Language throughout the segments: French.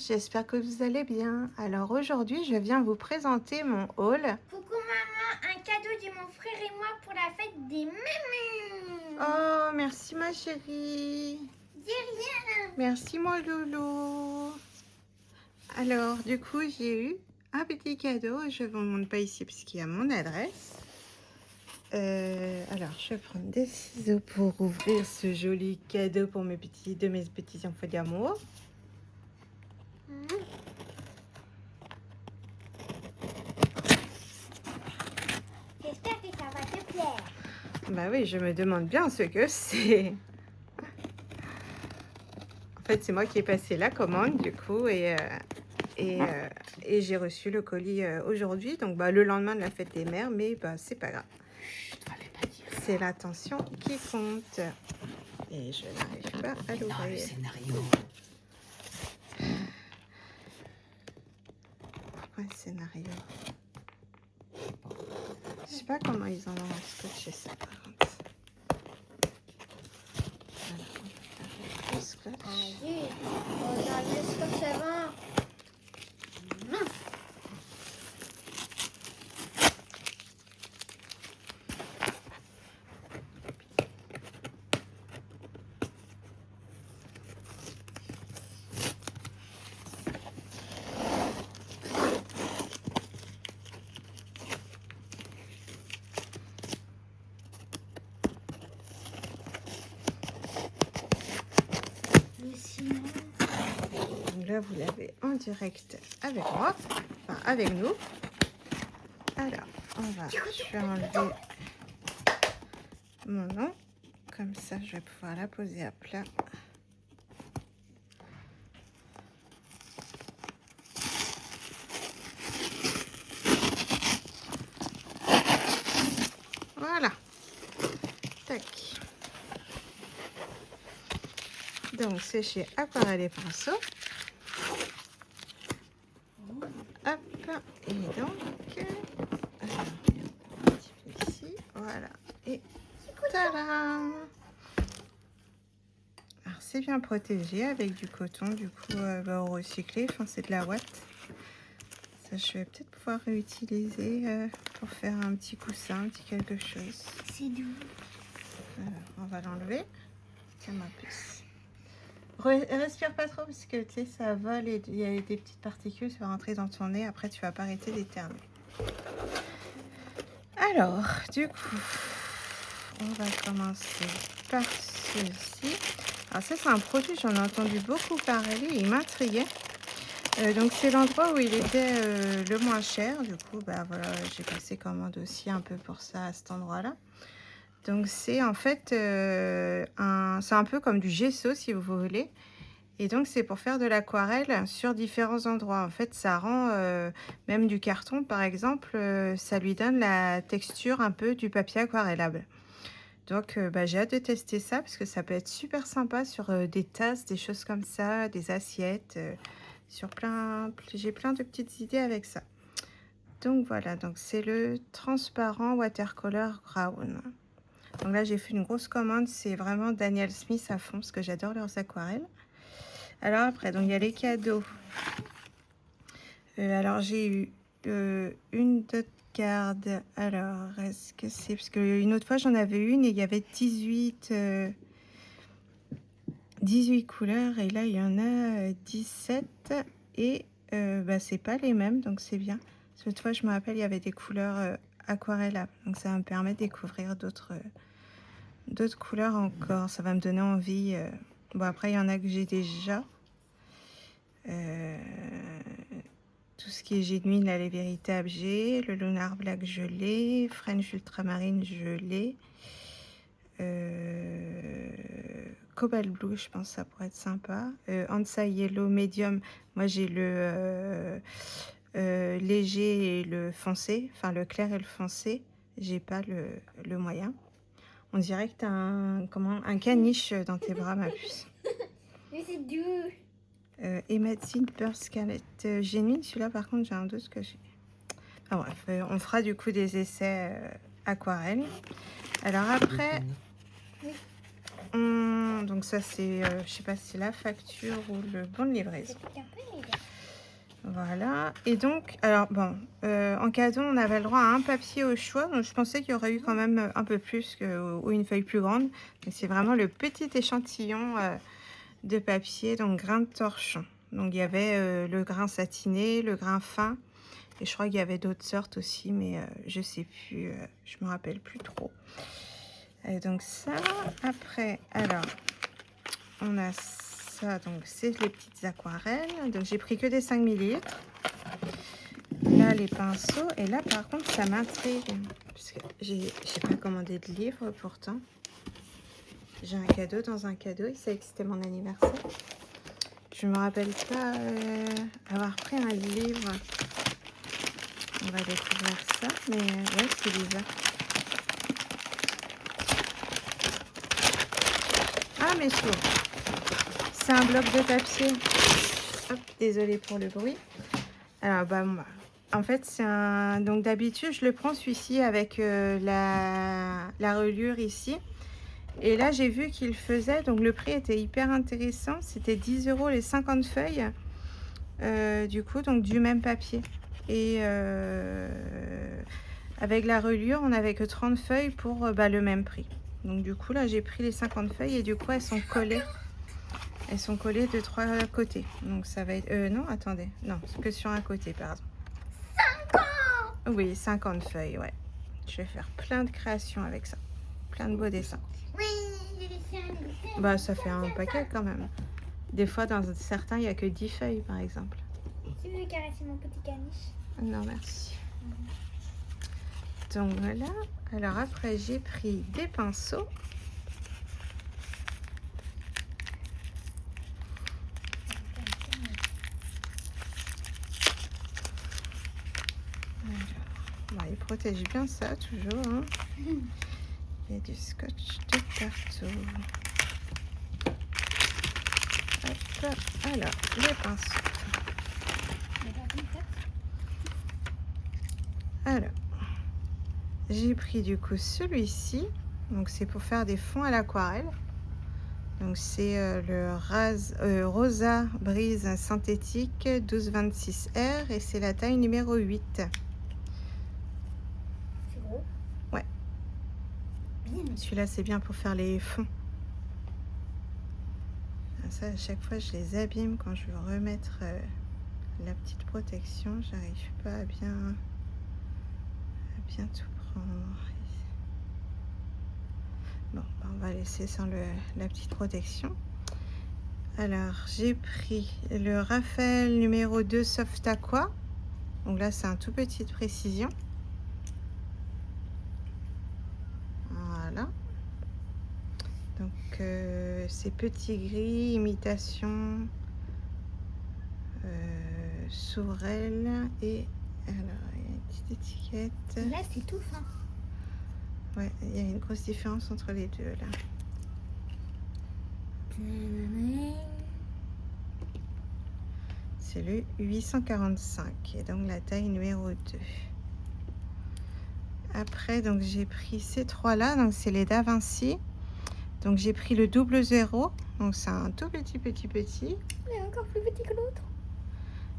j'espère que vous allez bien. Alors aujourd'hui, je viens vous présenter mon haul. Coucou maman, un cadeau de mon frère et moi pour la fête des mamans. Oh, merci ma chérie. Dis rien. Merci mon loulou. Alors, du coup, j'ai eu un petit cadeau. Je ne vous montre pas ici parce qu'il y a mon adresse. Alors, je vais prendre des ciseaux pour ouvrir ce joli cadeau pour mes petits enfants d'amour. J'espère que ça va te plaire. Bah oui, je me demande bien ce que c'est. En fait, c'est moi qui ai passé la commande du coup et j'ai reçu le colis aujourd'hui, donc bah, le lendemain de la fête des mères, mais bah, c'est pas grave. C'est l'attention qui compte. Et je n'arrive pas à l'ouvrir. Le scénario. Pourquoi le scénario? Je sais pas comment ils en ont scotché ça par contre. Voilà, on va faire le scotch. Allez, on a le scotch avant. Donc là, vous l'avez en direct avec moi, enfin avec nous. Alors, je vais enlever mon nom. Comme ça, je vais pouvoir la poser à plat. Voilà. Tac. Donc, c'est chez Aquarelle et Pinceau. Hop. Et donc, alors, un petit peu ici. Voilà. Et tadam! Alors, c'est bien protégé avec du coton, du coup, au recyclé. Enfin, c'est de la ouate. Ça, je vais peut-être pouvoir réutiliser pour faire un petit coussin, un petit quelque chose. C'est doux. Alors, on va l'enlever. Tiens ma puce. Respire pas trop parce que tu sais, ça vole et il y a des petites particules qui vont rentrer dans ton nez. Après, tu vas pas arrêter d'éternuer. Alors, du coup, on va commencer par ceci. Alors ça, c'est un produit, j'en ai entendu beaucoup parler, il m'intriguait. Donc c'est l'endroit où il était le moins cher. Du coup, bah voilà, j'ai passé commande aussi un peu pour ça à cet endroit-là. Donc c'est en fait c'est un peu comme du gesso si vous voulez. Et donc c'est pour faire de l'aquarelle sur différents endroits. En fait, ça rend même du carton par exemple, ça lui donne la texture un peu du papier aquarellable. Donc bah, j'ai hâte de tester ça parce que ça peut être super sympa sur des tasses, des choses comme ça, des assiettes, sur j'ai plein de petites idées avec ça. Donc voilà, donc c'est le transparent watercolor brown. Donc là, j'ai fait une grosse commande. C'est vraiment Daniel Smith à fond parce que j'adore leurs aquarelles. Alors après, donc il y a les cadeaux. Alors j'ai eu une d'autres carte. Alors, est-ce que c'est... Parce qu'une autre fois, j'en avais une et il y avait 18 couleurs. Et là, il y en a 17. Et bah, c'est pas les mêmes, donc c'est bien. Cette fois, je me rappelle, il y avait des couleurs aquarellables. Donc ça va me permettre de découvrir d'autres couleurs encore. Ça va me donner envie. Bon, après, il y en a que j'ai déjà. Tout ce qui est jet de mine, là, les véritables j'ai. Le Lunar Black, je l'ai. French Ultramarine, je l'ai. Cobalt Blue, je pense que ça pourrait être sympa. Ansa Yellow Medium, moi j'ai le léger et le foncé. Enfin, le clair et le foncé. J'ai pas le moyen. On dirait que tu as un caniche dans tes bras, ma puce. Mais c'est doux. Hématine Pearl Scarlet Gémine, celui-là par contre j'ai un doute que j'ai. Enfin bref, on fera du coup des essais aquarelles. Alors après, donc ça c'est, je sais pas si c'est la facture ou le bon de livraison. C'est un peu méga. Voilà. Et donc, alors bon, en cadeau, on avait le droit à un papier au choix. Donc, je pensais qu'il y aurait eu quand même un peu plus ou une feuille plus grande. Mais c'est vraiment le petit échantillon de papier, donc grain de torchon. Donc, il y avait le grain satiné, le grain fin. Et je crois qu'il y avait d'autres sortes aussi, mais je sais plus, je me rappelle plus trop. Et donc ça, après, alors, on a ça, donc c'est les petites aquarelles. Donc j'ai pris que des 5 millilitres. Là, les pinceaux. Et là, par contre, ça m'intrigue. Parce que j'ai pas commandé de livre pourtant. J'ai un cadeau dans un cadeau. Il savait que c'était mon anniversaire. Je me rappelle pas avoir pris un livre. On va découvrir ça. Mais ouais, c'est bizarre. Ah, mais c'est un bloc de papier. Hop, désolée pour le bruit. Alors, bah, moi, en fait, c'est un... Donc, d'habitude, je le prends celui-ci avec la reliure ici. Et là, j'ai vu qu'il faisait... Donc, le prix était hyper intéressant. C'était 10 € les 50 feuilles. Du coup, donc, du même papier. Et avec la reliure, on n'avait que 30 feuilles pour le même prix. Donc, du coup, là, j'ai pris les 50 feuilles et du coup, elles sont collées. Elles sont collées de 3 côtés. Donc ça va être... non, attendez. Non, c'est que sur un côté, pardon. 50! Oui, 50 feuilles, ouais. Je vais faire plein de créations avec ça. Plein de beaux dessins. Oui, Bah, ça fait un paquet quand même. Des fois, dans certains, il n'y a que 10 feuilles, par exemple. Tu veux caresser mon petit caniche? Non, merci. Donc voilà. Alors après, j'ai pris des pinceaux. Bon, il protège bien ça, toujours. Hein. Et du scotch de partout. Hop. Alors, les pinceaux. Alors, j'ai pris du coup celui-ci. Donc, c'est pour faire des fonds à l'aquarelle. Donc, c'est le Rosa Brise synthétique 1226R et c'est la taille numéro 8. C'est gros? Ouais. Celui-là, c'est bien pour faire les fonds. Ça, à chaque fois, je les abîme quand je veux remettre la petite protection. J'arrive pas à bien tout prendre. Bon, on va laisser sans la petite protection. Alors, j'ai pris le Raphaël numéro 2 Soft Aqua. Donc là, c'est un tout petite précision. Voilà. Donc, c'est petit gris, imitation Sourel. Et alors, il y a une petite étiquette. Là, c'est tout fin. Ouais, il y a une grosse différence entre les deux, là. C'est le 845 et donc la taille numéro 2. Après, donc j'ai pris ces trois-là, donc c'est les Da Vinci. Donc j'ai pris le 00, donc c'est un tout petit. Il est encore plus petit que l'autre.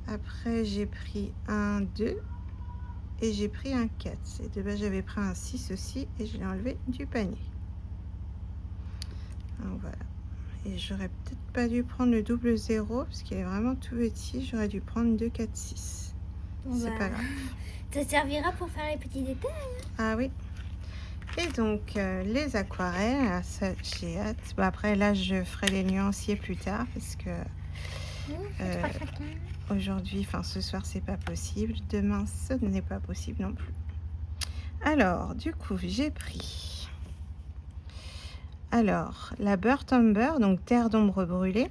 Après, j'ai pris un 2 et j'ai pris un 4. Et de base, j'avais pris un 6 aussi et je l'ai enlevé du panier. Donc voilà. Et j'aurais peut-être pas dû prendre le 00 parce qu'il est vraiment tout petit. J'aurais dû prendre 2, 4, 6. C'est pas grave. Ça servira pour faire les petits détails. Ah oui. Et donc, les aquarelles, ça, j'ai hâte. Bon, après, là, je ferai les nuanciers plus tard parce que aujourd'hui, enfin ce soir, c'est pas possible. Demain, ce n'est pas possible non plus. Alors, du coup, j'ai pris... Alors, la Burnt Umber, donc terre d'ombre brûlée.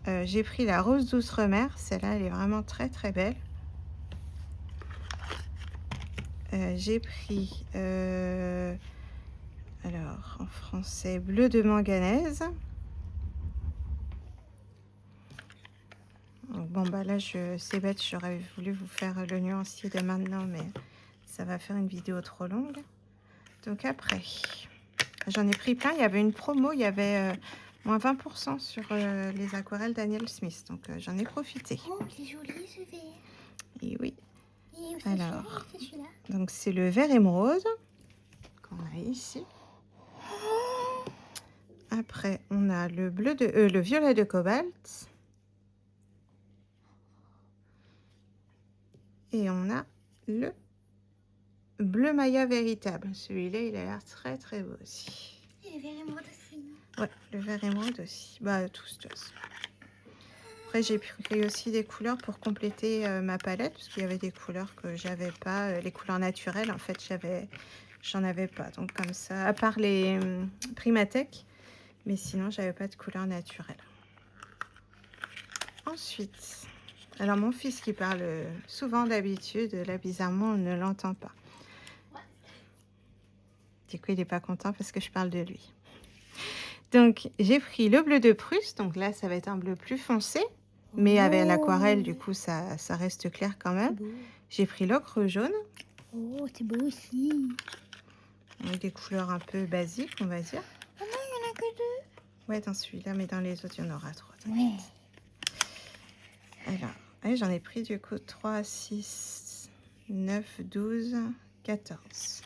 J'ai pris la Rose douce Remère. Celle-là, elle est vraiment très belle. J'ai pris, alors en français, bleu de manganèse. Donc, bon, bah là, c'est bête, j'aurais voulu vous faire le nuancier de maintenant, mais ça va faire une vidéo trop longue. Donc après, j'en ai pris plein. Il y avait une promo, il y avait Moins 20% sur les aquarelles Daniel Smith. Donc, j'en ai profité. Oh, il est joli ce vert. Et oui. Et où Alors, c'est celui-là? donc c'est le vert émeraude qu'on a ici. Après, on a le le violet de cobalt. Et on a le bleu Maya véritable. Celui-là, il a l'air très très beau aussi. Et le vert émeraude aussi. Ouais, le vert émeraude aussi. Bah, tous. Après, j'ai pris aussi des couleurs pour compléter ma palette, parce qu'il y avait des couleurs que j'avais pas. Les couleurs naturelles, en fait, j'en avais pas. Donc, comme ça, à part les Primatech, mais sinon, j'avais pas de couleurs naturelles. Ensuite, alors mon fils qui parle souvent d'habitude, là, bizarrement, on ne l'entend pas. Du coup, il n'est pas content parce que je parle de lui. Donc, j'ai pris le bleu de Prusse. Donc là, ça va être un bleu plus foncé. Mais avec l'aquarelle, du coup, ça reste clair quand même. J'ai pris l'ocre jaune. Oh, c'est beau aussi. Avec des couleurs un peu basiques, on va dire. Oh non, il n'y en a que 2. Ouais, dans celui-là, mais dans les autres, il y en aura 3. Ouais. Alors, ouais, j'en ai pris du coup 3, 6, 9, 12, 14.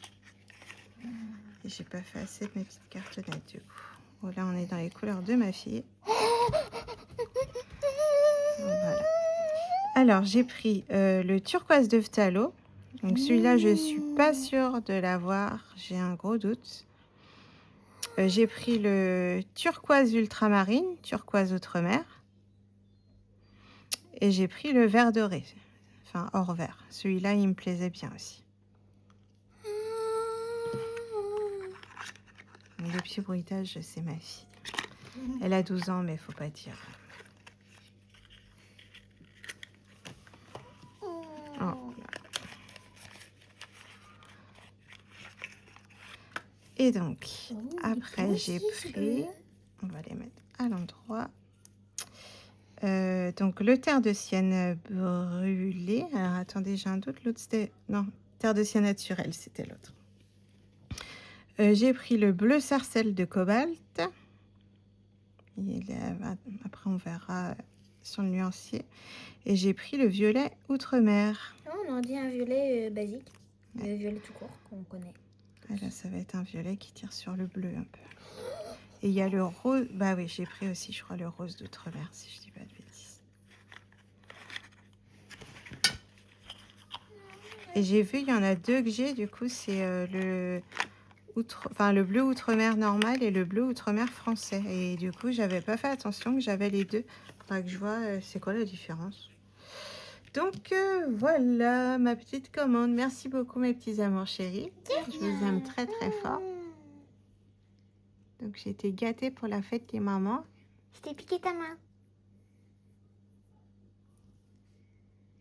Et j'ai pas fait assez de mes petites cartonnettes du coup. Bon, là, on est dans les couleurs de ma fille. Voilà. Alors, j'ai pris le turquoise de Phtalo. Donc, celui-là, je suis pas sûre de l'avoir. J'ai un gros doute. J'ai pris le turquoise ultramarine, turquoise outre-mer. Et j'ai pris le vert doré. Enfin, hors vert. Celui-là, il me plaisait bien aussi. Le petit bruitage, c'est ma fille. Elle a 12 ans, mais faut pas dire. Oh. Et donc, après, j'ai pris... On va les mettre à l'endroit. Donc, le terre de sienne brûlé. Alors, attendez, j'ai un doute. L'autre, c'était... Non, terre de sienne naturelle, c'était l'autre. J'ai pris le bleu sarcelle de cobalt. Après, on verra sur le nuancier. Et j'ai pris le violet outre-mer. Oh, on en dit un violet basique. Le violet tout court qu'on connaît. Ah, là, ça va être un violet qui tire sur le bleu un peu. Et il y a le rose. Bah oui, j'ai pris aussi, je crois, le rose d'outre-mer, si je dis pas de bêtises. Et j'ai vu, il y en a 2 que j'ai. Du coup, c'est le bleu outre-mer normal et le bleu outre-mer français. Et du coup, j'avais pas fait attention que j'avais les deux. Faudrait que je vois c'est quoi la différence. Donc voilà ma petite commande. Merci beaucoup mes petits amours chéris. Je vous aime très très fort. Donc j'ai été gâtée pour la fête des mamans. Je t'ai piqué ta main.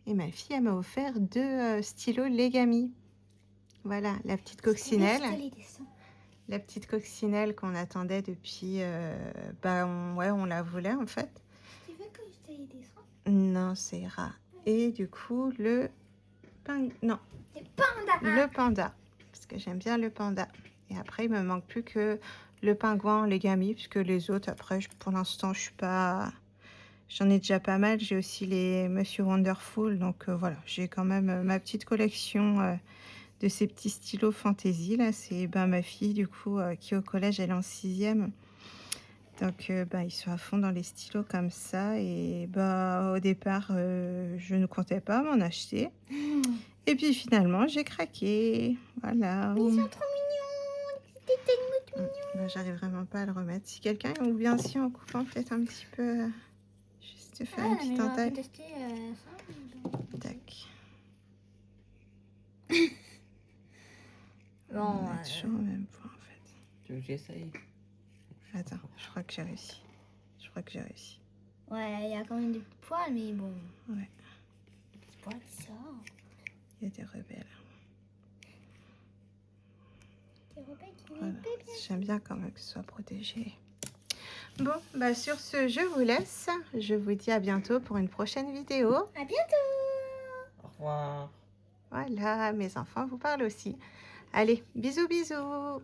Et ma fille, elle m'a offert 2 stylos Legami. Voilà, la petite coccinelle. La petite coccinelle qu'on attendait depuis... on la voulait en fait. Tu veux que je t'aille des soins? Non, ça ira. Et du coup, le panda. Parce que j'aime bien le panda. Et après, il me manque plus que le pingouin Legami. Puisque les autres, après, pour l'instant, je suis pas... J'en ai déjà pas mal. J'ai aussi les Monsieur Wonderful. Donc voilà, j'ai quand même ma petite collection de ces petits stylos fantaisie. Là, c'est ma fille, du coup, qui est au collège, elle est en 6e. Donc, ils sont à fond dans les stylos comme ça. Et au départ, je ne comptais pas m'en acheter. Et puis finalement, j'ai craqué. Voilà. Ils sont trop mignons. C'était tellement mignon. J'arrive vraiment pas à le remettre. Si quelqu'un, ou bien si en coupant peut-être un petit peu, juste faire une petite entaille. Tester ça. Tac. Bon, on est toujours au même point en fait. Tu veux que j'essaye? Attends, je crois que j'ai réussi. Ouais, il y a quand même des poils, mais bon. Ouais. Des petits poils qui sortent. Il y a des rebelles. Des rebelles qui Voilà. bien. J'aime bien quand même que ce soit protégé. Bon, sur ce, je vous laisse. Je vous dis à bientôt pour une prochaine vidéo. À bientôt. Au revoir. Voilà, mes enfants vous parlent aussi. Allez, bisous, bisous.